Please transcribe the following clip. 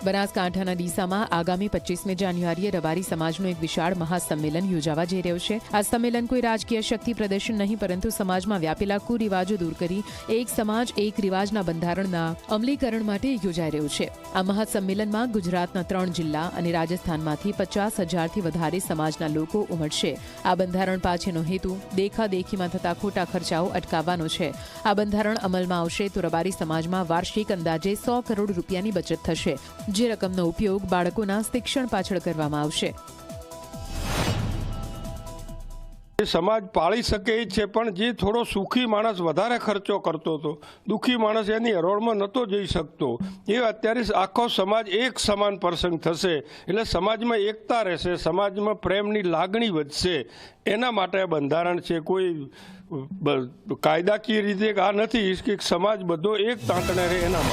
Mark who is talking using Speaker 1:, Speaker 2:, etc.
Speaker 1: બનાસકાંઠાના ડીસામાં આગામી 25મી જાન્યુઆરીએ રબારી સમાજનું એક વિશાળ મહાસંમેલન યોજાવા જઈ રહ્યું છે। આ સંમેલન કોઈ રાજકીય શક્તિ પ્રદર્શન નહીં, પરંતુ સમાજમાં વ્યાપેલા કુરિવાજો દૂર કરી એક સમાજ એક રિવાજના બંધારણના અમલીકરણ માટે યોજાઈ રહ્યું છે। આ મહાસંમેલનમાં ગુજરાતના 3 જિલ્લા અને રાજસ્થાનમાંથી 50,000થી વધારે સમાજના લોકો ઉમટશે। આ બંધારણ પાછળનો હેતુ દેખાદેખીમાં થતા ખોટા ખર્ચાઓ અટકાવવાનો છે। આ બંધારણ અમલમાં આવશે તો રબારી સમાજમાં વાર્ષિક અંદાજે 100 કરોડ રૂપિયાની બચત થશે, જે રકમનો ઉપયોગ બાળકોના શિક્ષણ પાછળ કરવામાં આવશે।
Speaker 2: સમાજ પાળી શકે છે, પણ જે થોડો સુખી માણસ વધારે ખર્ચો કરતો હતો, દુઃખી માણસ એની હરોળમાં નહોતો જઈ શકતો, એ અત્યારે આખો સમાજ એક સમાન પ્રસંગ થશે, એટલે સમાજમાં એકતા રહેશે, સમાજમાં પ્રેમની લાગણી વધશે। એના માટે બંધારણ છે, કોઈ કાયદાકીય રીતે આ નથી કે સમાજ બધો એક તાંતણે રહે એના માટે।